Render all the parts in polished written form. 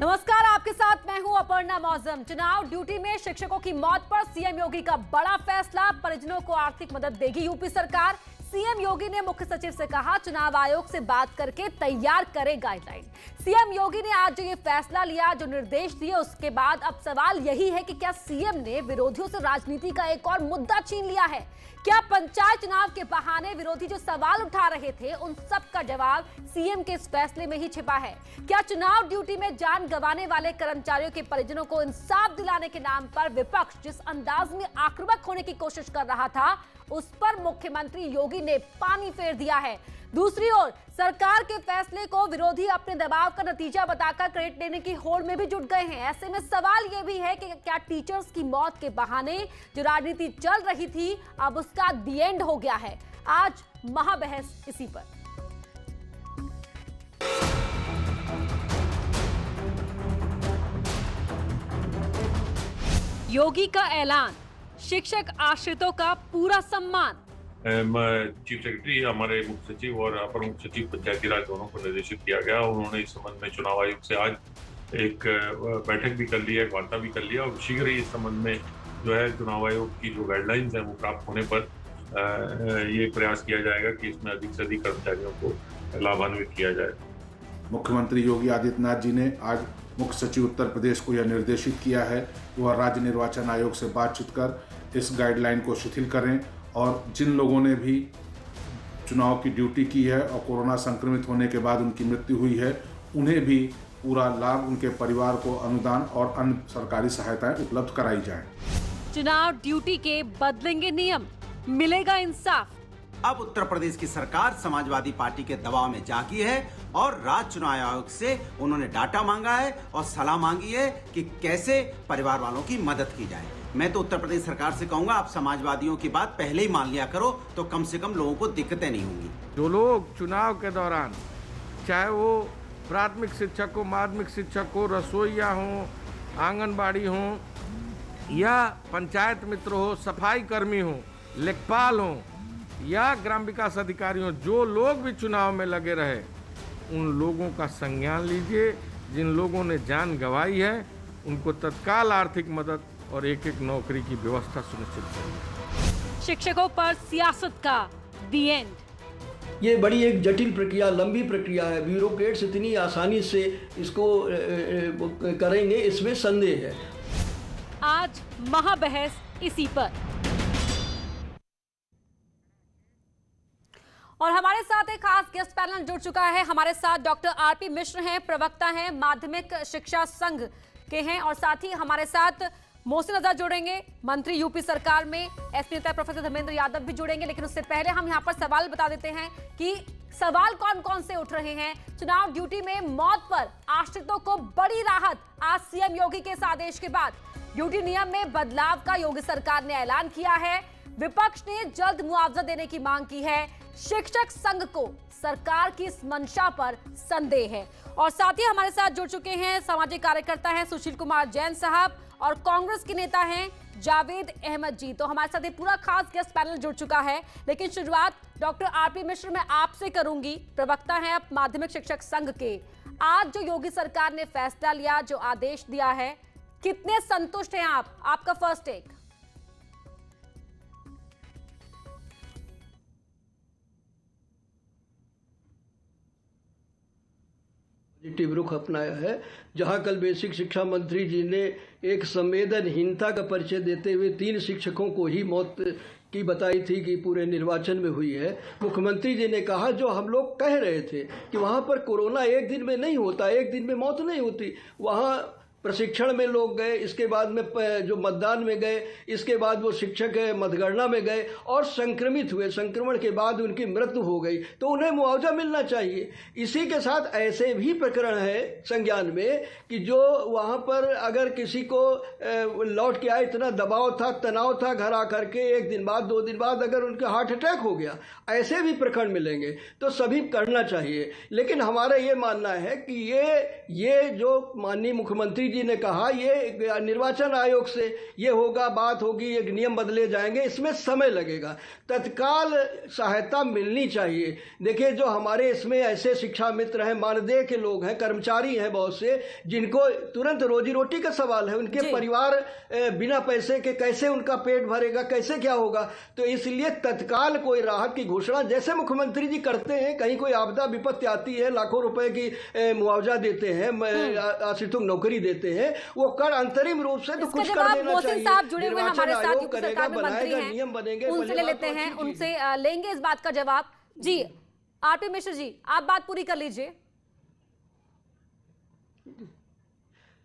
नमस्कार, आपके साथ मैं हूं अपर्णा मौजम। चुनाव ड्यूटी में शिक्षकों की मौत पर सीएम योगी का बड़ा फैसला, परिजनों को आर्थिक मदद देगी यूपी सरकार। सीएम योगी ने मुख्य सचिव से कहा, चुनाव आयोग से बात करके तैयार करें गाइडलाइन। सीएम योगी ने आज जो ये फैसला लिया, जो निर्देश दिए, उसके बाद अब सवाल यही है कि क्या सीएम ने विरोधियों से राजनीति का एक और मुद्दा छीन लिया है? क्या पंचायत चुनाव के बहाने विरोधी जो सवाल उठा रहे थे, उन सब का जवाब सीएम के इस फैसले में ही छिपा है? क्या चुनाव ड्यूटी में जान गंवाने वाले कर्मचारियों के परिजनों को इंसाफ दिलाने के नाम पर विपक्ष जिस अंदाज में आक्रामक होने की कोशिश कर रहा था, उस पर मुख्यमंत्री योगी ने पानी फेर दिया है? दूसरी ओर सरकार के फैसले को विरोधी अपने दबाव का नतीजा बताकर क्रेडिट देने की होड़ में भी जुट गए हैं। ऐसे में सवाल यह भी है कि क्या टीचर्स की मौत के बहाने जो राजनीति चल रही थी, अब उसका दी एंड हो गया है? आज महाबहस इसी पर। योगी का ऐलान, शिक्षक आश्रितों का पूरा सम्मान। चीफ सेक्रेटरी, हमारे मुख्य सचिव और अपर मुख्य सचिव पंचायती राज दोनों को निर्देशित किया गया। उन्होंने इस संबंध में चुनाव आयोग से आज एक बैठक भी कर ली है, एक वार्ता भी कर लिया और शीघ्र ही इस संबंध में जो है चुनाव आयोग की जो गाइडलाइंस हैं वो प्राप्त होने पर ये प्रयास किया जाएगा कि इसमें अधिक से अधिक कर्मचारियों को लाभान्वित किया जाए। मुख्यमंत्री योगी आदित्यनाथ जी ने आज मुख्य सचिव उत्तर प्रदेश को यह निर्देशित किया है कि वह राज्य निर्वाचन आयोग से बातचीत कर इस गाइडलाइन को शिथिल करें और जिन लोगों ने भी चुनाव की ड्यूटी की है और कोरोना संक्रमित होने के बाद उनकी मृत्यु हुई है, उन्हें भी पूरा लाभ, उनके परिवार को अनुदान और अन्य सरकारी सहायताएं उपलब्ध कराई जाएं। चुनाव ड्यूटी के बदलेंगे नियम, मिलेगा इंसाफ। अब उत्तर प्रदेश की सरकार समाजवादी पार्टी के दबाव में जागी है और राज्य चुनाव आयोग से उन्होंने डाटा मांगा है और सलाह मांगी है कि कैसे परिवार वालों की मदद की जाए। मैं तो उत्तर प्रदेश सरकार से कहूंगा, आप समाजवादियों की बात पहले ही मान लिया करो तो कम से कम लोगों को दिक्कतें नहीं होंगी। जो लोग चुनाव के दौरान, चाहे वो प्राथमिक शिक्षक हो, माध्यमिक शिक्षक हो, रसोईया हो, आंगनबाड़ी हो या पंचायत मित्र हो, सफाई कर्मी हो, लेखपाल हो या ग्राम विकास अधिकारी हो, जो लोग भी चुनाव में लगे रहे, उन लोगों का संज्ञान लीजिए। जिन लोगों ने जान गंवाई है उनको तत्काल आर्थिक मदद और एक एक नौकरी की व्यवस्था सुनिश्चित करें। शिक्षकों पर सियासत का दी एंड। ये बड़ी एक जटिल प्रक्रिया, लंबी प्रक्रिया है। ब्यूरोक्रेट्स इतनी आसानी से इसको करेंगे, इसमें संदेह है। आज महाबहस इसी पर। और हमारे साथ एक खास गेस्ट पैनल जुड़ चुका है। हमारे साथ डॉक्टर आरपी मिश्र हैं, प्रवक्ता हैं, माध्यमिक शिक्षा संघ के हैं, और साथ ही हमारे साथ मोहसिन अजहर जुड़ेंगे, मंत्री यूपी सरकार में, एसपी नेता प्रोफेसर धर्मेंद्र यादव भी जुड़ेंगे। लेकिन उससे पहले हम यहाँ पर सवाल बता देते हैं कि सवाल कौन कौन से उठ रहे हैं। चुनाव ड्यूटी में मौत पर आश्रितों को बड़ी राहत आज सीएम योगी के इस आदेश के बाद। ड्यूटी नियम में बदलाव का योगी सरकार ने ऐलान किया है। विपक्ष ने जल्द मुआवजा देने की मांग की है। शिक्षक संघ को सरकार की इस मंशा पर संदेह है। और साथ ही हमारे साथ जुड़ चुके हैं सामाजिक कार्यकर्ता हैं सुशील कुमार जैन साहब और कांग्रेस के नेता हैं जावेद अहमद जी। तो हमारे साथ ये पूरा खास गेस्ट पैनल जुड़ चुका है। लेकिन शुरुआत डॉक्टर आरपी मिश्र मैं आपसे करूंगी, प्रवक्ता हैं आप माध्यमिक शिक्षक संघ के। आज जो योगी सरकार ने फैसला लिया, जो आदेश दिया है, कितने संतुष्ट हैं आप? आपका फर्स्ट टेक। पॉजिटिव रुख अपनाया है। जहां कल बेसिक शिक्षा मंत्री जी ने एक संवेदनहीनता का परिचय देते हुए 3 शिक्षकों को ही मौत की बताई थी कि पूरे निर्वाचन में हुई है, मुख्यमंत्री जी ने कहा जो हम लोग कह रहे थे कि वहां पर कोरोना एक दिन में नहीं होता, एक दिन में मौत नहीं होती। वहां प्रशिक्षण में लोग गए, इसके बाद में जो मतदान में गए, इसके बाद वो शिक्षक मतगणना में गए और संक्रमित हुए, संक्रमण के बाद उनकी मृत्यु हो गई, तो उन्हें मुआवजा मिलना चाहिए। इसी के साथ ऐसे भी प्रकरण है संज्ञान में कि जो वहाँ पर अगर किसी को लौट के आए, इतना दबाव था, तनाव था, घर आकर के 1 दिन बाद 2 दिन बाद अगर उनका हार्ट अटैक हो गया, ऐसे भी प्रकरण मिलेंगे, तो सभी करना चाहिए। लेकिन हमारा ये मानना है कि ये जो माननीय मुख्यमंत्री जी ने कहा ये निर्वाचन आयोग से ये होगा, बात होगी, एक नियम बदले जाएंगे, इसमें समय लगेगा। तत्काल सहायता मिलनी चाहिए। देखिए, जो हमारे इसमें ऐसे शिक्षा मित्र हैं, मानदेय के लोग हैं, कर्मचारी हैं बहुत से, जिनको तुरंत रोजी रोटी का सवाल है, उनके परिवार बिना पैसे के कैसे उनका पेट भरेगा, कैसे क्या होगा। तो इसलिए तत्काल कोई राहत की घोषणा जैसे मुख्यमंत्री जी करते हैं, कहीं कोई आपदा विपत्ति आती है, लाखों रुपए की मुआवजा देते हैं, आश्रितों को नौकरी देते हैं, वो कर अंतरिम रूप से तो कुछ कर देना चाहिए। साहब जुड़े हुए हमारे साथ यूपी सरकार में मंत्री हैं, नियम बनेंगे, उनसे ले लेते हैं, उनसे लेंगे इस बात का जवाब। जी आरपी मिश्र जी, आप बात पूरी कर लीजिए।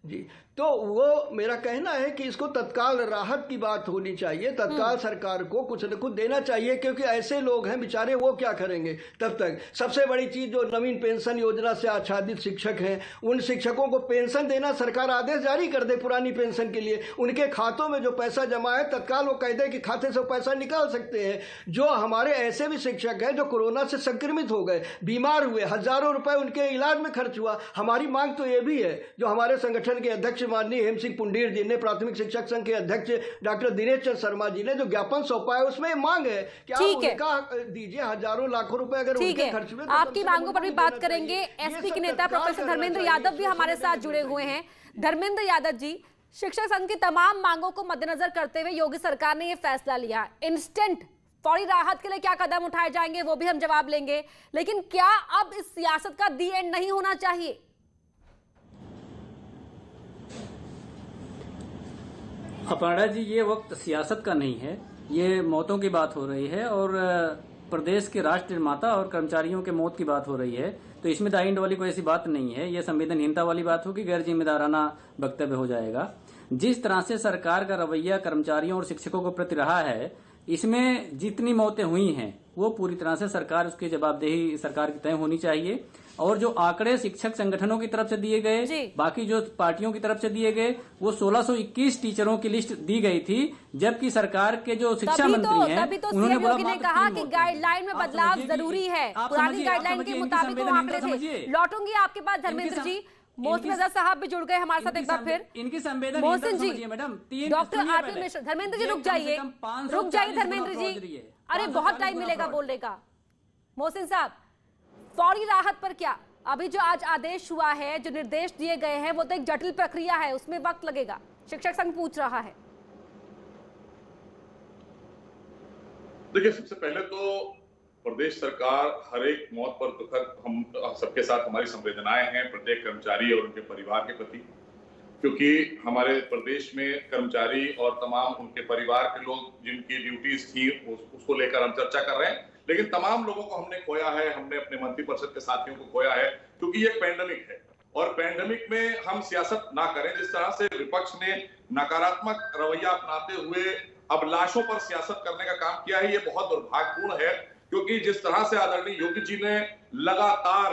जी, तो वो मेरा कहना है कि इसको तत्काल राहत की बात होनी चाहिए, तत्काल सरकार को कुछ न कुछ देना चाहिए, क्योंकि ऐसे लोग हैं बेचारे, वो क्या करेंगे तब तक। सबसे बड़ी चीज जो नवीन पेंशन योजना से आच्छादित शिक्षक हैं, उन शिक्षकों को पेंशन देना, सरकार आदेश जारी कर दे पुरानी पेंशन के लिए, उनके खातों में जो पैसा जमा है तत्काल वो कह दे कि खाते से पैसा निकाल सकते हैं। जो हमारे ऐसे भी शिक्षक हैं जो कोरोना से संक्रमित हो गए, बीमार हुए, हजारों रुपए उनके इलाज में खर्च हुआ। हमारी मांग तो ये भी है, जो हमारे संगठन के अध्यक्ष माननीय हेम सिंह पुंडीर जी ने, प्राथमिक शिक्षक संघ के अध्यक्ष डॉक्टर दिनेश चंद्र शर्मा जी ने जो ज्ञापन सौंपा है, उसमें मांग है कि आप उनका दीजिए, हजारों लाखों रुपए अगर उनके खर्च में। आपकी मांगों पर भी बात करेंगे। एसपी के नेता प्रोफेसर धर्मेंद्र यादव भी हमारे साथ जुड़े हुए हैं। धर्मेंद्र यादव जी, शिक्षक संघ की तमाम मांगों को मद्देनजर करते हुए योगी सरकार ने यह फैसला लिया। इंस्टेंट फौरी राहत के लिए क्या कदम उठाए जाएंगे वो भी हम जवाब लेंगे, लेकिन क्या अब इस सियासत का दी एंड नहीं होना चाहिए? अपर्णा जी, ये वक्त सियासत का नहीं है, ये मौतों की बात हो रही है और प्रदेश के राष्ट्र निर्माता और कर्मचारियों के मौत की बात हो रही है। तो इसमें दाई एंड वाली कोई ऐसी बात नहीं है, ये संवेदनहीनता वाली बात होगी, गैर जिम्मेदाराना वक्तव्य हो जाएगा। जिस तरह से सरकार का रवैया कर्मचारियों और शिक्षकों के प्रति रहा है, इसमें जितनी मौतें हुई हैं वो पूरी तरह से सरकार, उसकी जवाबदेही सरकार की तय होनी चाहिए। और जो आंकड़े शिक्षक संगठनों की तरफ से दिए गए, बाकी जो पार्टियों की तरफ से दिए गए, वो 1621 टीचरों की लिस्ट दी गई थी, जबकि सरकार के जो शिक्षा मंत्री हैं उन्होंने बोला ने कहा कि गाइडलाइन में बदलाव जरूरी है। पुरानी गाइडलाइन के मुताबिक वो आंकड़े थे। लौटूंगी आपके पास धर्मेंद्र जी। मोहसिन रजा साहब भी जुड़ गए हमारे साथ एक बार फिर। इनकी संवेदन मोहसिन जी, डॉक्टर आरपी मिश्र, धर्मेंद्र जी रुक जाइए धर्मेंद्र जी, अरे बहुत टाइम मिलेगा बोलने का। मोहसिन साहब, फौरी राहत पर क्या? अभी जो आज आदेश हुआ है, जो निर्देश दिए गए हैं, वो तो एक जटिल प्रक्रिया है, उसमें वक्त लगेगा। शिक्षक संघ पूछ रहा है। देखिए, सबसे पहले तो प्रदेश सरकार हर एक मौत पर दुखद, हम सबके साथ हमारी संवेदनाएं हैं प्रत्येक कर्मचारी और उनके परिवार के प्रति, क्योंकि हमारे प्रदेश में कर्मचारी और तमाम उनके परिवार के लोग जिनकी ड्यूटीज थी उसको लेकर हम चर्चा कर रहे हैं, लेकिन तमाम लोगों को हमने खोया है, हमने अपने मंत्रिपरिषद के साथियों को खोया है, क्योंकि ये पैंडेमिक है। और पैंडेमिक में हम सियासत ना करें। जिस तरह से विपक्ष ने नकारात्मक रवैया अपनाते हुए अब लाशों पर सियासत करने का काम किया है, ये बहुत दुर्भाग्यपूर्ण है। क्योंकि जिस तरह से आदरणीय योगी जी ने लगातार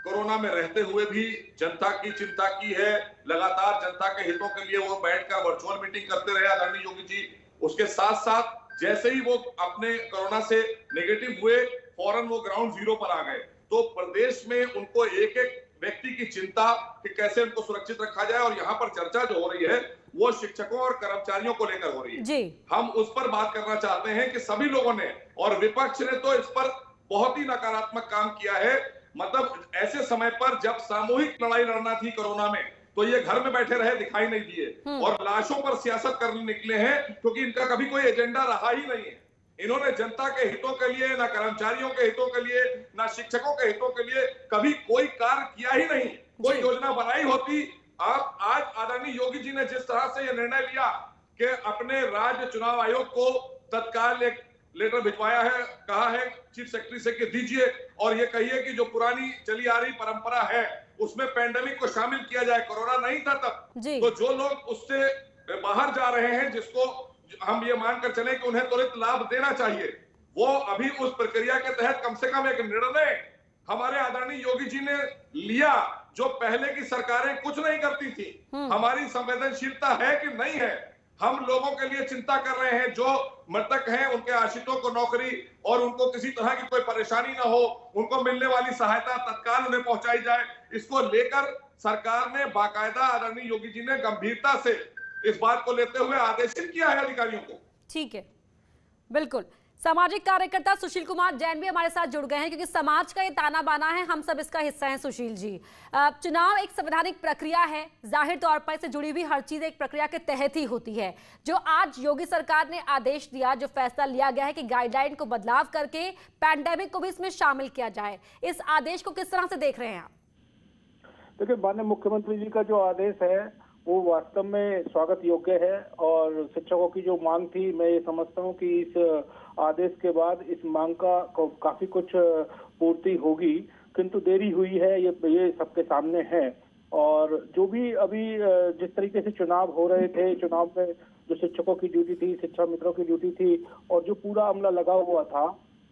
कोरोना में रहते हुए भी जनता की चिंता की है, लगातार जनता के हितों के लिए वो बैठकर वर्चुअल मीटिंग करते रहे आदरणीय योगी जी। उसके साथ साथ जैसे ही वो अपने कोरोना से नेगेटिव हुए, फौरन वो ग्राउंड जीरो पर आ गए। तो प्रदेश में उनको एक एक व्यक्ति की चिंता कि कैसे उनको सुरक्षित रखा जाए, और यहाँ पर चर्चा जो हो रही है वो शिक्षकों और कर्मचारियों को लेकर हो रही है जी। हम उस पर बात करना चाहते हैं कि सभी लोगों ने, और विपक्ष ने तो इस पर बहुत ही नकारात्मक काम किया है। मतलब ऐसे समय पर जब सामूहिक लड़ाई लड़ना थी कोरोना में, तो ये घर में बैठे रहे, दिखाई नहीं दिए और लाशों पर सियासत करने निकले हैं, क्योंकि इनका कभी कोई एजेंडा रहा ही नहीं है। इन्होंने जनता के हितों के लिए, ना कर्मचारियों के हितों के लिए, ना शिक्षकों के हितों के लिए कभी कोई कार्य किया ही नहीं। कोई योजना बनाई होती, आप आज आदरणीय योगी जी ने जिस तरह से यह निर्णय लिया कि अपने राज्य चुनाव आयोग को तत्काल एक लेटर भिजवाया है, कहा है चीफ सेक्रेटरी से कि दीजिए और ये कहिए कि जो पुरानी चली आ रही परंपरा है उसमें पैंडेमिक को शामिल किया जाए। कोरोना नहीं था तब, तो जो लोग उससे बाहर जा रहे हैं, जिसको हम ये मानकर चले कि उन्हें त्वरित लाभ देना चाहिए, वो अभी उस प्रक्रिया के तहत कम से कम एक निर्णय हमारे आदरणीय योगी जी ने लिया, जो पहले की सरकारें कुछ नहीं करती थी। हमारी संवेदनशीलता है कि नहीं है? हम लोगों के लिए चिंता कर रहे हैं, जो मृतक हैं उनके आश्रितों को नौकरी और उनको किसी तरह की कोई परेशानी ना हो, उनको मिलने वाली सहायता तत्काल उन्हें पहुंचाई जाए। इसको लेकर सरकार ने बाकायदा आदरणीय योगी जी ने गंभीरता से इस बात को लेते हुए आदेशित किया है अधिकारियों को। ठीक है, बिल्कुल। सामाजिक कार्यकर्ता सुशील कुमार जैन भी हमारे साथ जुड़ गए हैं, क्योंकि समाज का ये ताना बाना है, हम सब इसका हिस्सा हैं। सुशील जी, चुनाव एक संवैधानिक प्रक्रिया है, जाहिर तौर पर इससे जुड़ी हुई हर चीज एक प्रक्रिया के तहत ही होती है। जो आज योगी सरकार ने आदेश दिया, जो फैसला लिया गया है कि गाइडलाइन को बदलाव करके पैंडेमिक को भी इसमें शामिल किया जाए, इस आदेश को किस तरह से देख रहे हैं आप? देखिए, माननीय मुख्यमंत्री जी का जो आदेश है वो वास्तव में स्वागत योग्य है, और शिक्षकों की जो मांग थी, मैं ये समझता हूँ कि इस आदेश के बाद इस मांग का काफी कुछ पूर्ति होगी, किंतु देरी हुई है, ये सबके सामने है। और जो भी अभी जिस तरीके से चुनाव हो रहे थे, चुनाव में जो शिक्षकों की ड्यूटी थी, शिक्षा मित्रों की ड्यूटी थी, और जो पूरा अमला लगा हुआ था,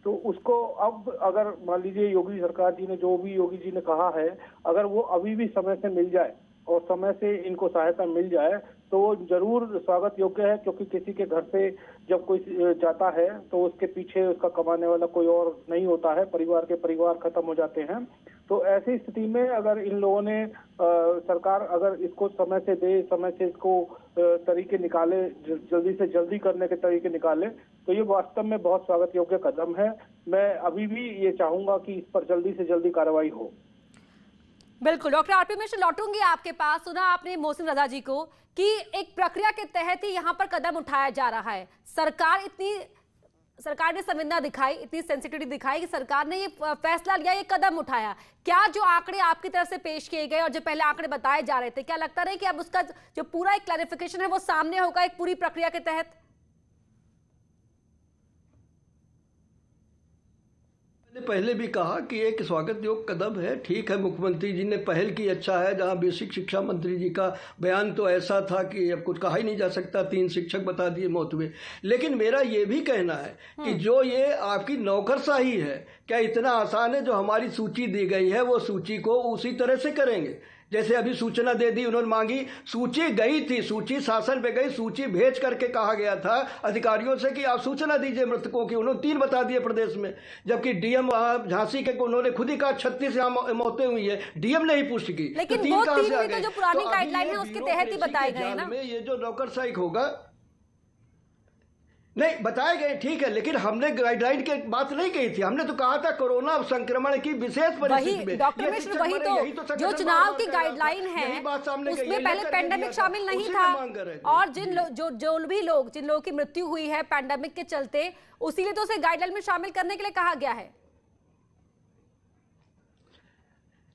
तो उसको अब अगर मान लीजिए योगी सरकार जी ने जो भी योगी जी ने कहा है, अगर वो अभी भी समय से मिल जाए और समय से इनको सहायता मिल जाए तो वो जरूर स्वागत योग्य है। क्योंकि किसी के घर से जब कोई जाता है तो उसके पीछे उसका कमाने वाला कोई और नहीं होता है, परिवार के परिवार खत्म हो जाते हैं। तो ऐसी स्थिति में अगर इन लोगों ने सरकार अगर इसको समय से दे, समय से इसको तरीके निकाले, जल्दी से जल्दी करने के तरीके निकाले, तो ये वास्तव में बहुत स्वागत योग्य कदम है। मैं अभी भी ये चाहूंगा कि इस पर जल्दी से जल्दी कार्रवाई हो। बिल्कुल। डॉक्टर आरपी मिश्र, लौटूंगी आपके पास। सुना आपने मोहसिन रजा जी को कि एक प्रक्रिया के तहत ही यहाँ पर कदम उठाया जा रहा है। सरकार ने संवेदना दिखाई, इतनी सेंसिटिविटी दिखाई कि सरकार ने ये फैसला लिया, ये कदम उठाया। क्या जो आंकड़े आपकी तरफ से पेश किए गए और जो पहले आंकड़े बताए जा रहे थे, क्या लगता है कि अब उसका जो पूरा एक क्लैरिफिकेशन है वो सामने होगा एक पूरी प्रक्रिया के तहत? पहले भी कहा कि एक स्वागत योग्य कदम है। ठीक है, मुख्यमंत्री जी ने पहल की, अच्छा है। जहां बेसिक शिक्षा मंत्री जी का बयान तो ऐसा था कि अब कुछ कहा ही नहीं जा सकता, 3 शिक्षक बता दिए मौत हुए। लेकिन मेरा ये भी कहना है कि जो ये आपकी नौकरशाही है, क्या इतना आसान है? जो हमारी सूची दी गई है वो सूची को उसी तरह से करेंगे जैसे अभी सूचना दे दी, उन्होंने मांगी, सूची गई थी, सूची शासन पे गई, सूची भेज करके कहा गया था अधिकारियों से कि आप सूचना दीजिए मृतकों की। उन्होंने 3 बता दिए प्रदेश में, जबकि डीएम झांसी के उन्होंने खुद ही कहा 36 यहाँ मौतें हुई है, डीएम ने ही पुष्टि की। लेकिन तो 3 भी तो जो पुरानी गाइडलाइन है उसके तहत ही बताए गए ना। ये जो नौकरशाही होगा नहीं बताए गए, ठीक है, लेकिन हमने गाइडलाइन की बात नहीं कही थी। हमने तो कहा था कोरोना संक्रमण की विशेष परिस्थिति में। डॉक्टर मिश्र, वही तो जो चुनाव की गाइडलाइन है उसमें पहले पैंडेमिक शामिल नहीं था, और जिन लोगों की मृत्यु हुई है पैंडेमिक के चलते, उसीलिए तो उसे गाइडलाइन में शामिल करने के लिए कहा गया है।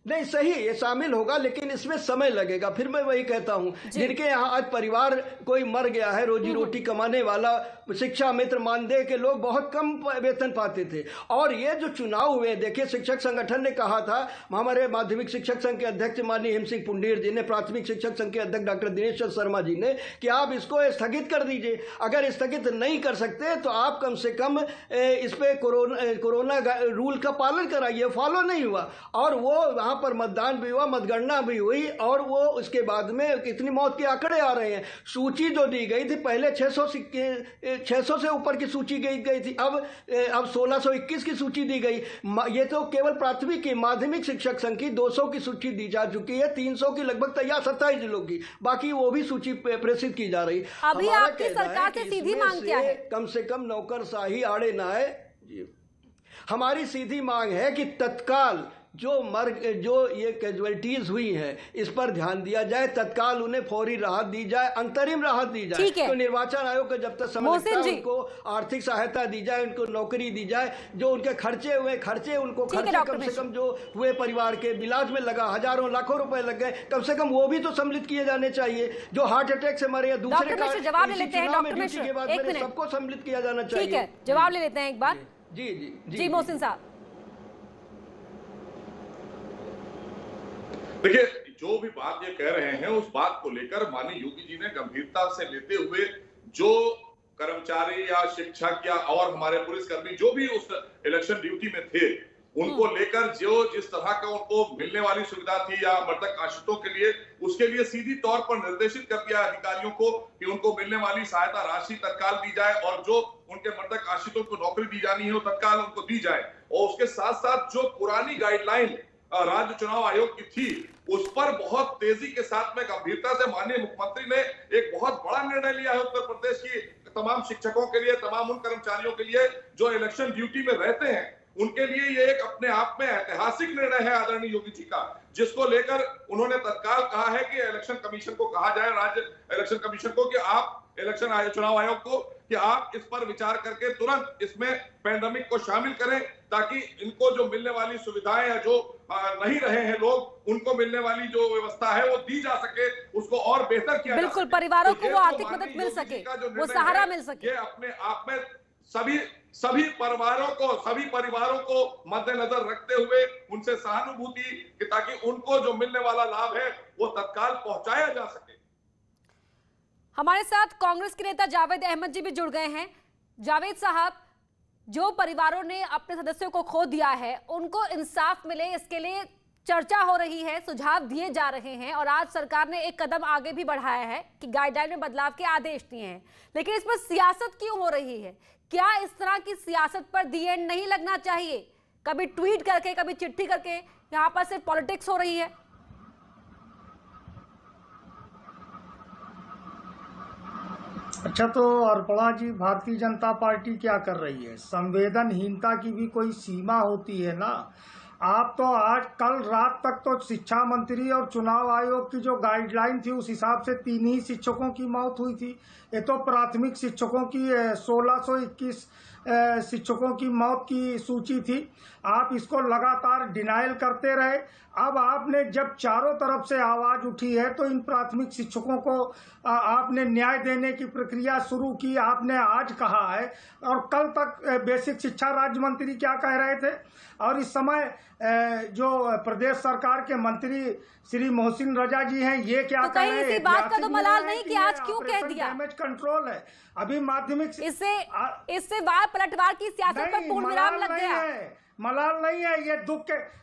नहीं, सही, ये शामिल होगा, लेकिन इसमें समय लगेगा। फिर मैं वही कहता हूं, जिनके यहाँ आज परिवार कोई मर गया है, रोजी रोटी कमाने वाला शिक्षा मित्र मानदेय के लोग बहुत कम वेतन पाते थे, और ये जो चुनाव हुए, देखिए शिक्षक संगठन ने कहा था, हमारे माध्यमिक शिक्षक संघ के अध्यक्ष माननीय हिम सिंह पुंडीर जी ने, प्राथमिक शिक्षक संघ के अध्यक्ष डॉक्टर दिनेश शर्मा जी ने, कि आप इसको स्थगित कर दीजिए। अगर स्थगित नहीं कर सकते तो आप कम से कम इस पे कोरोना रूल का पालन कराइए। फॉलो नहीं हुआ, और वो पर मतदान भी हुआ, मतगणना भी हुई, और वो उसके बाद में कितनी मौत के आंकड़े आ रहे हैं। सूची जो दी गई थी पहले 600 से ऊपर की सूची गई थी, अब 1621 की सूची दी गई। ये तो केवल प्राथमिक की, माध्यमिक शिक्षक संघ की 200 की सूची दी जा चुकी है, 300 की लगभग तैयार, 27 जिलों की, बाकी वो भी सूची प्रेषित की जा रही। अभी आपकी सरकार से सीधी मांग क्या है? कम से कम नौकरशाही आड़े ना आए। हमारी सीधी मांग है कि तत्काल जो ये कैजुअलिटीज हुई हैं, इस पर ध्यान दिया जाए, तत्काल उन्हें फौरी राहत दी जाए, अंतरिम राहत दी जाए। तो निर्वाचन आयोग को जब तक समय लगता है, उनको आर्थिक सहायता दी जाए, उनको नौकरी दी जाए, जो उनके खर्चे उनको खर्चे कम से कम जो हुए परिवार के इलाज में लगा, हजारों लाखों रुपए लग गए, कम से कम वो भी तो सम्मिलित किए जाने चाहिए। जो हार्ट अटैक से मरे या दूसरे जवाब ले लेते हैं डॉक्टर मिश्र, सबको सम्मिलित किया जाना चाहिए। ठीक है, जवाब ले लेते हैं एक बार। जी मोहसिन साहब। देखिए, जो भी बात ये कह रहे हैं उस बात को लेकर माननीय योगी जी ने गंभीरता से लेते हुए, जो कर्मचारी या शिक्षक या और हमारे पुलिसकर्मी जो भी उस इलेक्शन ड्यूटी में थे, उनको लेकर जो जिस तरह का उनको मिलने वाली सुविधा थी या मृतक आश्रितों के लिए, उसके लिए सीधी तौर पर निर्देशित कर दिया अधिकारियों को कि उनको मिलने वाली सहायता राशि तत्काल दी जाए, और जो उनके मृतक आश्रितों को नौकरी दी जानी है वो तत्काल उनको दी जाए। और उसके साथ साथ जो पुरानी गाइडलाइन राज्य चुनाव आयोग की थी, उस पर बहुत तेजी के साथ में गंभीरता से माननीय मुख्यमंत्री ने एक बहुत बड़ा निर्णय लिया है उत्तर प्रदेश की तमाम शिक्षकों के लिए, तमाम उन कर्मचारियों के लिए जो इलेक्शन ड्यूटी में रहते हैं, उनके लिए ये एक अपने आप में ऐतिहासिक निर्णय है आदरणीय योगी जी का, जिसको लेकर उन्होंने तत्काल कहा है कि इलेक्शन कमीशन को कहा जाए, राज्य इलेक्शन कमीशन को, कि आप इलेक्शन चुनाव आयोग को, कि आप इस पर विचार करके तुरंत इसमें पैंडेमिक को शामिल करें, ताकि इनको जो मिलने वाली सुविधाएं या जो नहीं रहे हैं लोग, उनको मिलने वाली जो व्यवस्था है वो दी जा सके, उसको और बेहतर किया जा सके। बिल्कुल, परिवारों को वो आर्थिक मदद मिल सके, वो सहारा मिल सके। ये अपने आप में सभी परिवारों को मद्देनजर रखते हुए उनसे सहानुभूति, कि ताकि उनको जो मिलने वाला लाभ है वो तत्काल पहुंचाया जा सके। हमारे साथ कांग्रेस के नेता जावेद अहमद जी भी जुड़ गए हैं। जावेद साहब, जो परिवारों ने अपने सदस्यों को खो दिया है उनको इंसाफ मिले, इसके लिए चर्चा हो रही है, सुझाव दिए जा रहे हैं और आज सरकार ने एक कदम आगे भी बढ़ाया है कि गाइडलाइन में बदलाव के आदेश दिए हैं। लेकिन इस पर सियासत क्यों हो रही है? क्या इस तरह की सियासत पर दी एंड नहीं लगना चाहिए? कभी ट्वीट करके, कभी चिट्ठी करके यहाँ पर सिर्फ पॉलिटिक्स हो रही है। अच्छा, तो अर्पणा जी, भारतीय जनता पार्टी क्या कर रही है? संवेदनहीनता की भी कोई सीमा होती है ना। आप तो आज कल रात तक तो शिक्षा मंत्री और चुनाव आयोग की जो गाइडलाइन थी उस हिसाब से 3 ही शिक्षकों की मौत हुई थी। ये तो प्राथमिक शिक्षकों की 1621 शिक्षकों की मौत की सूची थी। आप इसको लगातार डिनाइल करते रहे। अब आपने जब चारों तरफ से आवाज उठी है तो इन प्राथमिक शिक्षकों को आपने न्याय देने की प्रक्रिया शुरू की। आपने आज कहा है और कल तक बेसिक शिक्षा राज्य मंत्री क्या कह रहे थे, और इस समय जो प्रदेश सरकार के मंत्री श्री मोहसिन रजा जी हैं, ये क्या कह रहे हैं? इसी बात का तो मलाल नहीं कि आज क्यों कह दिया? डैमेज कंट्रोल है अभी माध्यमिक, इससे वार पलटवार की सियासत पर पूर्ण विराम लग गया। मलाल नहीं है, ये दुख के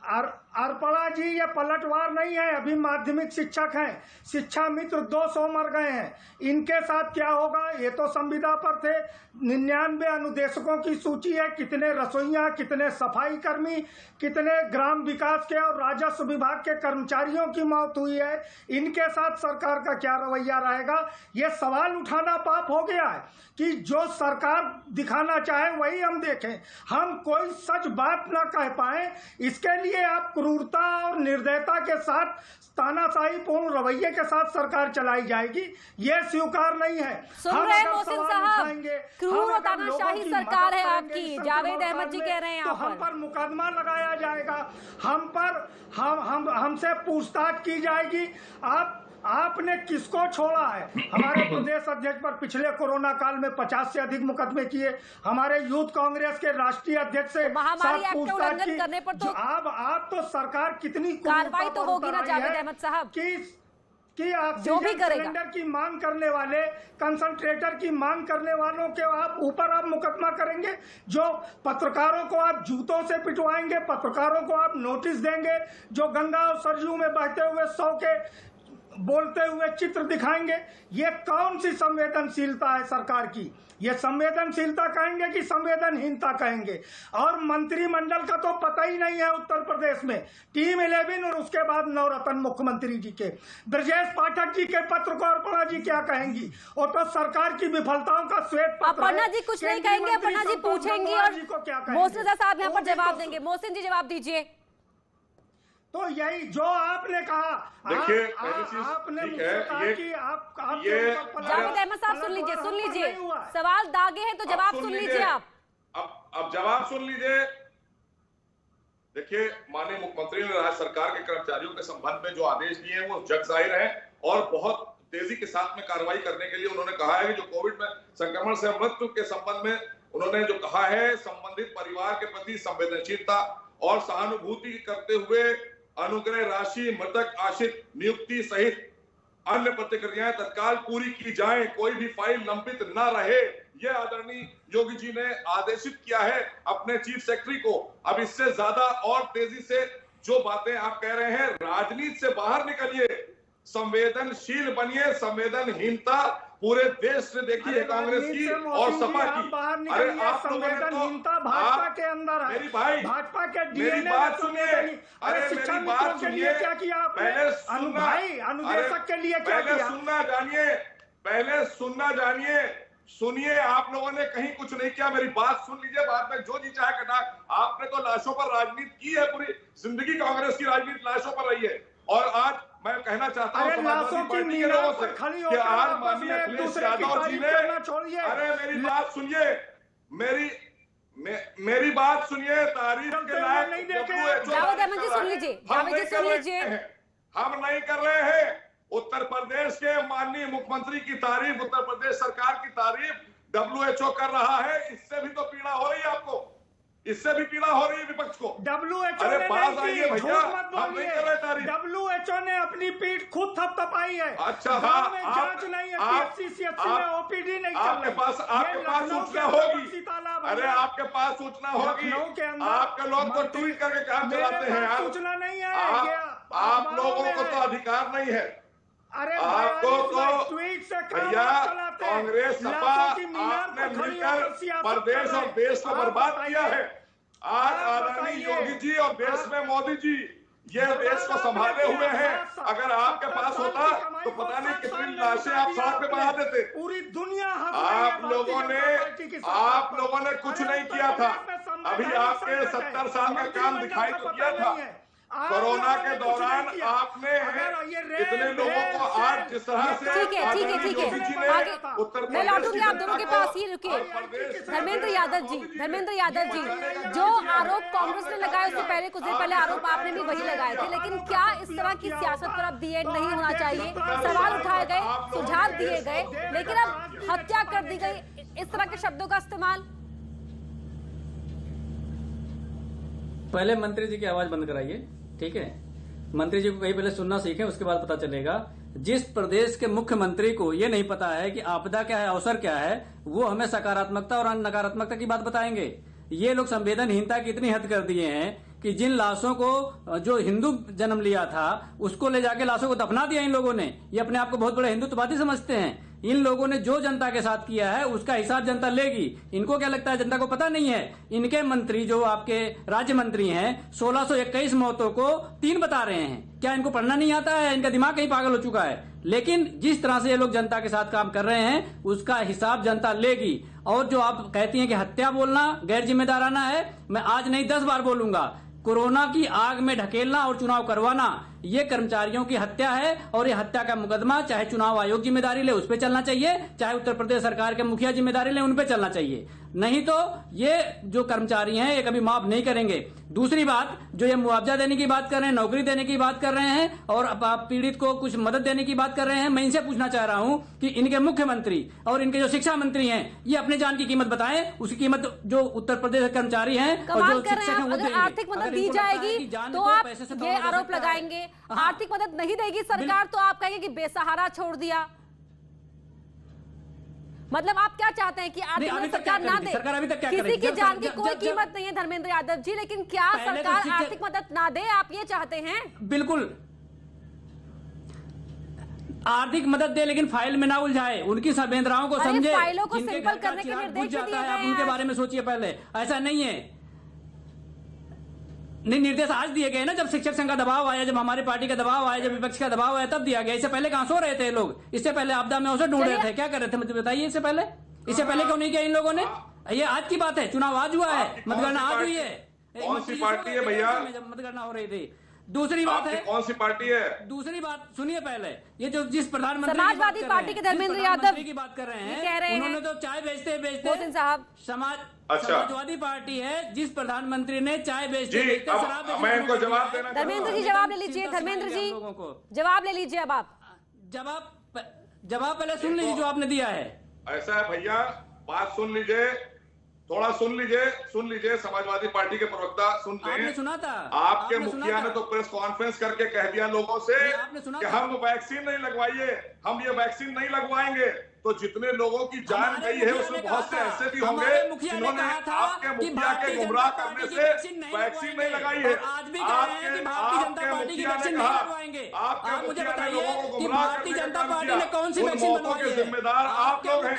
अर्पणा जी, ये पलटवार नहीं है। अभी माध्यमिक शिक्षक हैं, शिक्षा मित्र 200 मर गए हैं, इनके साथ क्या होगा? ये तो संविदा पर थे। 99 अनुदेशकों की सूची है, कितने रसोइया, कितने सफाई कर्मी, कितने ग्राम विकास के और राजस्व विभाग के कर्मचारियों की मौत हुई है। इनके साथ सरकार का क्या रवैया रहेगा? ये सवाल उठाना पाप हो गया है कि जो सरकार दिखाना चाहे वही हम देखें, हम कोई सच बात ना कह पाए। इसके लिए आप क्रूरता और निर्दयता के साथ, तानाशाही पूर्ण रवैये के साथ सरकार चलाई जाएगी, ये स्वीकार नहीं है। सुन रहे हैं मोहसिन साहब, क्रूर और तानाशाही सरकार है आपकी, जावेद अहमद जी कह रहे हैं। तो हम पर मुकदमा लगाया जाएगा, हमसे पूछताछ की जाएगी। आपने किसको छोड़ा है? हमारे प्रदेश अध्यक्ष पर पिछले कोरोना काल में 50 से अधिक मुकदमे किए, हमारे यूथ कांग्रेस के राष्ट्रीय अध्यक्ष से महामारी एक्ट का उल्लंघन करने पर तो आप तो सरकार कितनी कार्रवाई तो होगी ना जावेद अहमद साहब, कि आप जो भी करेगा, सिलेंडर की मांग करने वाले, कंसंट्रेटर की मांग करने वालों के आप ऊपर आप मुकदमा करेंगे, जो पत्रकारों को आप जूतों से पिटवाएंगे, पत्रकारों को आप नोटिस देंगे, जो गंगा और सरयू में बहते हुए 100 के बोलते हुए चित्र दिखाएंगे। ये कौन सी संवेदनशीलता है सरकार की? ये संवेदनशीलता कहेंगे कि संवेदनहीनता कहेंगे? और मंत्रिमंडल का तो पता ही नहीं है उत्तर प्रदेश में। टीम 11 और उसके बाद नवरत्न मुख्यमंत्री जी के, ब्रजेश पाठक जी के पत्र को अर्पणा जी क्या कहेंगी? वो तो सरकार की विफलताओं का श्वेत पत्र है। अर्पणा जी कुछ नहीं कहेंगे, अर्पणा जी पूछेंगी और मोहसिन साहब यहाँ पर जवाब देंगे। मोहसिन जी जवाब दीजिए। तो यही जो आपने कहा, देखिए आपने मुझसे कहा कि आप जावेद अहमद साहब सुन लीजिए, सवाल दागे हैं तो जवाब सुन लीजिए आप। अब जवाब सुन लीजिए। देखिए, माननीय मुख्यमंत्री ने राज्य सरकार के कर्मचारियों के संबंध में जो आदेश दिए हैं वो जग जाहिर है और बहुत तेजी के साथ में कार्रवाई करने के लिए उन्होंने कहा है कि जो कोविड में संक्रमण से मृत्यु के संबंध में उन्होंने जो कहा है, संबंधित परिवार के प्रति संवेदनशीलता और सहानुभूति करते हुए अनुग्रह राशि, मृतक आश्रित नियुक्ति सहित अन्य प्रतिक्रियाएं तत्काल पूरी की जाएं, कोई भी फाइल लंबित न रहे, यह आदरणीय योगी जी ने आदेशित किया है अपने चीफ सेक्रेटरी को। अब इससे ज्यादा और तेजी से जो बातें आप कह रहे हैं, राजनीति से बाहर निकलिए, संवेदनशील बनिए। संवेदनहीनता पूरे देश से देखी है कांग्रेस की और सपा की। अरे आप लोगों ने तो भाजपा के अंदर है, मेरी भाई भाजपा के मेरी बात सुनिए, अरे मेरी बात सुनिए, क्या किया पहले सुनना, अनुदेशक के लिए क्या पहले किया? सुनना जानिए, पहले सुनना जानिए, सुनिए। आप लोगों ने कहीं कुछ नहीं किया, मेरी बात सुन लीजिए, बाद में जो जी चाहे कटा। आपने तो लाशों पर राजनीति की है, पूरी जिंदगी कांग्रेस की राजनीति लाशों पर रही है। और आज मैं कहना चाहता हूं समाजवादी पार्टी के लोगों से कि आज माननीय अखिलेश यादव जी ने, अरे मेरी बात सुनिए, मेरी बात सुनिए, तारीफ के लायक हम नहीं कर रहे हैं। उत्तर प्रदेश के माननीय मुख्यमंत्री की तारीफ, उत्तर प्रदेश सरकार की तारीफ WHO कर रहा है। इससे भी तो पीड़ा हो रही है आपको, इससे भी पीड़ा हो रही है विपक्ष को। WHO अरे ने पास नहीं आइए की, भैया, हम नहीं कर रहे तारीफ। WHO ने अपनी पीठ खुद थपथपाई है। अच्छा हाँ, जांच नहीं है, PHC में OPD नहीं चल आपके पास सूचना होगी, अरे आपके पास सूचना होगी, आपके लोग तो ट्वीट करके काम चलाते हैं यार। सूचना नहीं है, आप लोगों को तो अधिकार नहीं है। अरे आपको तो ट्वीट से भैया कांग्रेस सपा आपने मिलकर प्रदेश और देश को बर्बाद किया है। आज आदरणीय योगी जी और देश में मोदी जी ये देश को संभाले हुए हैं। अगर आपके पास होता तो पता नहीं कितनी लाशें आप सड़क पे बना देते। पूरी दुनिया आप लोगों ने कुछ नहीं किया था। अभी आपके 70 साल का काम दिखाई तो दिया था। कोरोना के दौरान आपने इतने लोगों को आज जिस तरह से, ठीक है आगे मैं लौटूंगी आप दोनों के पास ही। रुकिए धर्मेंद्र यादव जी, जो आरोप कांग्रेस ने लगाए उससे पहले कुछ दिन पहले आरोप आपने भी वही लगाए थे, लेकिन क्या इस तरह की सियासत पर अब दी एंड नहीं होना चाहिए? सवाल उठाए गए, सुझाव दिए गए, लेकिन अब हत्या कर दी गई, इस तरह के शब्दों का इस्तेमाल। पहले मंत्री जी की आवाज बंद कराइए, ठीक है? मंत्री जी को कहीं पहले सुनना सीखें, उसके बाद पता चलेगा। जिस प्रदेश के मुख्यमंत्री को ये नहीं पता है कि आपदा क्या है, अवसर क्या है, वो हमें सकारात्मकता और नकारात्मकता की बात बताएंगे। ये लोग संवेदनहीनता की इतनी हद कर दिए हैं कि जिन लाशों को जो हिंदू जन्म लिया था उसको ले जाके लाशों को दफना दिया इन लोगों ने। ये अपने आप को बहुत बड़े हिंदुत्ववादी समझते हैं। इन लोगों ने जो जनता के साथ किया है उसका हिसाब जनता लेगी। इनको क्या लगता है जनता को पता नहीं है? इनके मंत्री जो आपके राज्य मंत्री हैं 1621 मौतों को 3 बता रहे हैं। क्या इनको पढ़ना नहीं आता है? इनका दिमाग कहीं पागल हो चुका है। लेकिन जिस तरह से ये लोग जनता के साथ काम कर रहे हैं उसका हिसाब जनता लेगी। और जो आप कहती हैं कि हत्या बोलना गैर जिम्मेदाराना है, मैं आज नहीं 10 बार बोलूंगा। कोरोना की आग में ढकेलना और चुनाव करवाना ये कर्मचारियों की हत्या है। और ये हत्या का मुकदमा चाहे चुनाव आयोग जिम्मेदारी ले उस पर चलना चाहिए, चाहे उत्तर प्रदेश सरकार के मुखिया जिम्मेदारी ले उन पर चलना चाहिए। नहीं तो ये जो कर्मचारी हैं ये कभी माफ नहीं करेंगे। दूसरी बात, जो ये मुआवजा देने की बात कर रहे हैं, नौकरी देने की बात कर रहे हैं और आप पीड़ित को कुछ मदद देने की बात कर रहे हैं, मैं इनसे पूछना चाह रहा हूं कि इनके मुख्यमंत्री और इनके जो शिक्षा मंत्री हैं ये अपने जान की कीमत बताएं। उसकी कीमत जो उत्तर प्रदेश के कर्मचारी हैं और जो शिक्षक हैं वो देंगे। आर्थिक मदद दी जाएगी तो आप ये आरोप लगाएंगे, आर्थिक मदद नहीं देगी सरकार तो आप कहेंगे कि बेसहारा छोड़ दिया। मतलब आप क्या चाहते हैं कि आर्थिक मदद सरकार ना दे? सरकार अभी तक क्या किसी की जान की कोई कीमत नहीं है धर्मेंद्र यादव जी, लेकिन क्या सरकार आर्थिक मदद ना दे, आप ये चाहते हैं? बिल्कुल आर्थिक मदद दे लेकिन फाइल में ना उलझाए, उनकी संवेदनाओं को समझे, फाइलों को सिंपल करने के निर्देश दिए गए हैं। आप उनके बारे में सोचिए पहले। ऐसा नहीं है, नहीं निर्देश आज दिए गए ना, जब शिक्षक संघ का दबाव आया, जब हमारी पार्टी का दबाव आया, जब विपक्ष का दबाव आया तब दिया गया। इससे पहले कहां सो रहे थे लोग? इससे पहले आपदा में अवसर ढूंढ रहे थे, क्या कर रहे थे मुझे बताइए? इससे पहले क्यों नहीं किया इन लोगों ने? ये आज की बात है, चुनाव आज हुआ है, मतगणना आज हुई है। कौन सी पार्टी है भैया? मतगणना हो रही थी। दूसरी बात है, कौन सी पार्टी है? दूसरी बात सुनिए पहले, ये जो जिस प्रधानमंत्री समाजवादी पार्टी के धर्मेंद्र यादव की बात कर रहे हैं, उन्होंने तो चाय बेचते साहब समाजवादी पार्टी है, जिस प्रधानमंत्री ने चाय बेचते शराब। मैं इनको जवाब देना, धर्मेंद्र जी जवाब ले लीजिए। धर्मेंद्र जी जवाब ले लीजिए। अब आप जवाब पहले सुन लीजिए जो आपने दिया है। ऐसा है भैया, बात सुन लीजिए, थोड़ा सुन लीजिए। समाजवादी पार्टी के प्रवक्ता सुन लें। आपने सुना था? आपके मुखिया ने तो प्रेस कॉन्फ्रेंस करके कह दिया लोगों से कि हम वैक्सीन नहीं लगवाइए, हम ये वैक्सीन नहीं लगवाएंगे। तो जितने लोगों की जान गई है उसमें बहुत से ऐसे भी होंगे जिन्होंने आपके मुखिया के गुमराह करने से वैक्सीन नहीं लगाई है। आपके मुखिया ने कहा, आपके मुखिया ने लोगों को गुमराह करने का काम किया। उन मौतों के जिम्मेदार आप लोग हैं,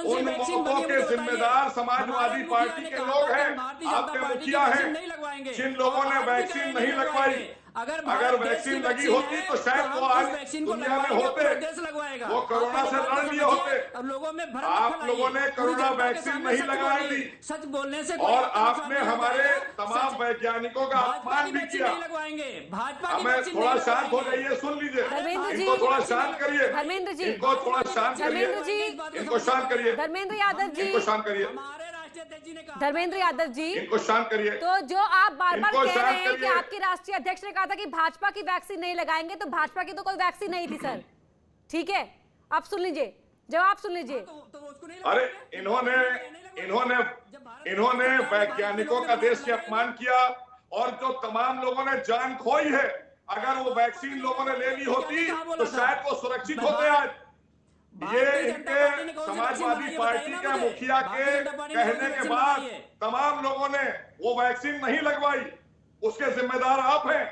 उन मौतों के जिम्मेदार समाजवादी पार्टी के लोग हैं, आपके मुखिया हैं। जिन लोगों ने वैक्सीन नहीं लगवाई, अगर वैक्सीन लगी होती तो शायद वो आज दुनिया में होते, वो कोरोना से लड़ लिए होते। आप लोगों ने कोरोना वैक्सीन नहीं लगाई थी, सच बोलने से और आपने हमारे तमाम वैज्ञानिकों का अपमान भी किया। हमें थोड़ा शांत हो जाइए, सुन लीजिए, इनको थोड़ा शांत करिए, धर्मेंद्र जी, इनको थोड़ा शांत करिए, इनको शांत करिए, धर्मेंद्र यादव जी, इनको शांत करिए, धर्मेंद्र यादव जी, इनको शांत करिए। तो जो आप बार बार इनको कह रहे हैं शांत कि आपके राष्ट्रीय अध्यक्ष ने कहा था कि भाजपा की वैक्सीन नहीं लगाएंगे, तो भाजपा की तो कोई वैक्सीन नहीं थी सर। ठीक है, आप सुन लीजिए, जवाब सुन लीजिए। अरे इन्होंने वैज्ञानिकों का देश के अपमान किया, और जो तमाम लोगों ने जान खोई है, अगर वो वैक्सीन लोगों ने ले ली होती तो शायद वो सुरक्षित होते आज। ये इनके समाजवादी पार्टी के मुखिया के कहने के बाद तमाम लोगों ने वो वैक्सीन नहीं लगवाई, उसके जिम्मेदार आप हैं,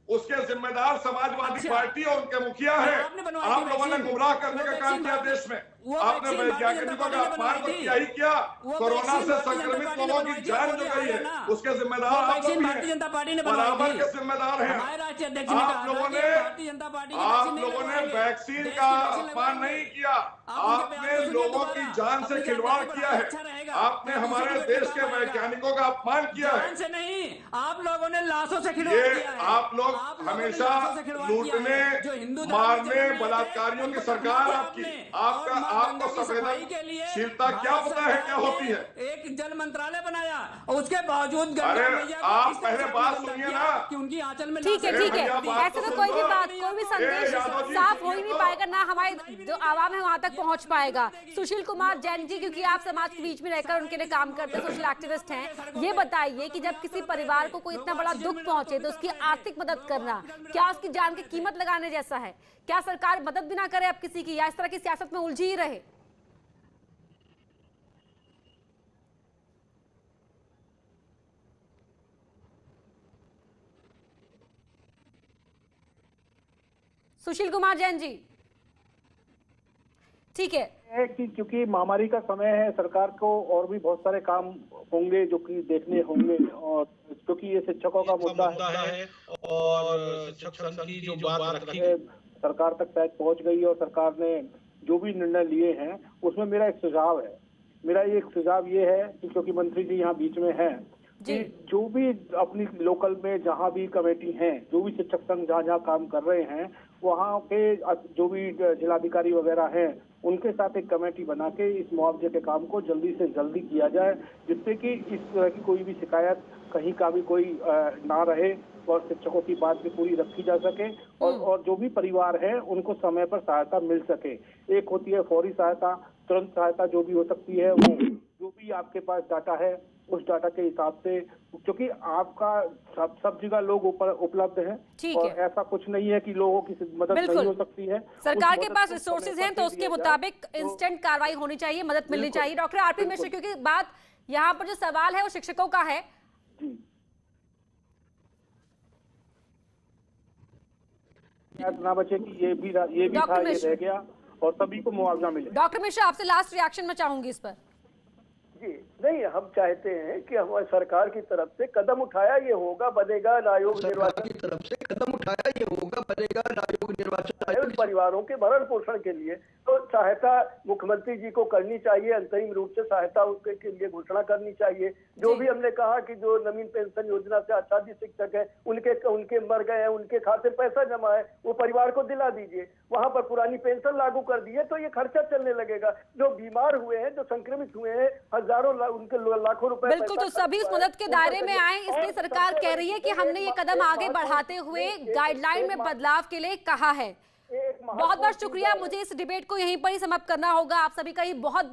उसके जिम्मेदार समाजवादी पार्टी और उनके मुखिया हैं। आप लोगों ने गुमराह करने का काम किया देश में, आपने वैज्ञानिकों का अपमान तो किया ही क्या, कोरोना से संक्रमित लोगों की जान जो गई है उसके जिम्मेदार आप लोग हैं, बराबर के जिम्मेदार हैं। आप लोगों ने वैक्सीन का अपमान नहीं किया, आपने लोगों की जान से खिलवाड़ किया है, आपने हमारे देश के वैज्ञानिकों का अपमान किया है। नहीं, आप लोगों ने लाशों से खिलवाड़ किया है। आप लोग हमेशा लूटने, मारने, बलात्कारियों की सरकार आपकी, आपको संवेदनशीलता क्या पता है क्या होती है? एक जल मंत्रालय बनाया और उसके बावजूद अरे आप पहले बात सुनिए ना कि उनकी आंचल में। ठीक है, ऐसे तो कोई भी बात, कोई भी संदेश साफ हो ही नहीं पाएगा, ना हमारे जो आवाम है वहां तक पहुंच पाएगा। सुशील कुमार जैन जी, क्योंकि आप समाज के बीच में रहकर उनके लिए काम करते हैं, सोशल एक्टिविस्ट हैं, ये बताइए कि जब किसी परिवार को कोई इतना बड़ा दुख पहुंचे तो उसकी आर्थिक मदद करना क्या उसकी जान की कीमत लगाने जैसा है? क्या सरकार मदद भी ना करे अब किसी की, या इस तरह की सियासत में उलझी ही रहे? सुशील कुमार जैन जी, ठीक है कि क्योंकि महामारी का समय है, सरकार को और भी बहुत सारे काम होंगे जो कि देखने होंगे, और क्योंकि ये शिक्षकों का मुद्दा है और शिक्षक संघ की जो बात रखी है सरकार तक शायद पहुंच गई, और सरकार ने जो भी निर्णय लिए हैं उसमें मेरा एक सुझाव है। मेरा एक सुझाव ये है कि क्योंकि मंत्री जी यहाँ बीच में हैं, कि जो भी अपनी लोकल में जहाँ भी कमेटी हैं, जो भी शिक्षक संघ जहाँ जहाँ काम कर रहे हैं, वहाँ के जो भी जिलाधिकारी वगैरह हैं, उनके साथ एक कमेटी बना के इस मुआवजे के काम को जल्दी से जल्दी किया जाए, जिससे कि इस तरह की कोई भी शिकायत कहीं का भी कोई ना रहे, और शिक्षकों की बात भी पूरी रखी जा सके, और जो भी परिवार है उनको समय पर सहायता मिल सके। एक होती है फौरी सहायता, तुरंत सहायता जो भी हो सकती है, वो जो भी आपके पास डाटा है उस डाटा के हिसाब से, क्योंकि आपका सब जगह लोग उपलब्ध हैं, और ऐसा कुछ नहीं है कि लोगों की मदद नहीं हो सकती है। सरकार के पास रिसोर्सेज हैं तो उसके मुताबिक इंस्टेंट कार्रवाई होनी चाहिए, मदद मिलनी चाहिए। डॉक्टर आरपी मिश्र, क्योंकि बात यहाँ पर जो सवाल है वो शिक्षकों का है, ना बचे कि ये भी था, ये रह गया, और सभी को मुआवजा मिले। डॉक्टर मिश्र, आपसे लास्ट रिएक्शन मैं चाहूंगी इस पर। जी नहीं, हम चाहते हैं कि हमारी सरकार की तरफ से कदम उठाया ये होगा, बनेगा आयोग निर्वाचन की तरफ से कदम उठाया ये होगा, बनेगा आयोग निर्वाचन आयोग परिवारों के भरण पोषण के लिए तो सहायता मुख्यमंत्री जी को करनी चाहिए, अंतरिम रूप से सहायता के लिए घोषणा करनी चाहिए। जो भी हमने कहा कि जो नवीन पेंशन योजना से आच्छादी शिक्षक है, उनके मर गए हैं, उनके खाते पैसा जमा है, वो परिवार को दिला दीजिए। वहां पर पुरानी पेंशन लागू कर दी है तो ये खर्चा चलने लगेगा। जो बीमार हुए हैं, जो संक्रमित हुए हैं, हजारों उनके लाखों रुपए, बिल्कुल, तो सभी उस मदद के दायरे में आए, इसलिए सरकार कह रही है कि हमने ये कदम आगे बढ़ाते हुए गाइडलाइन में बदलाव के लिए कहा है। बहुत बहुत शुक्रिया, मुझे इस डिबेट को यहीं पर ही समाप्त करना होगा। आप सभी का ही बहुत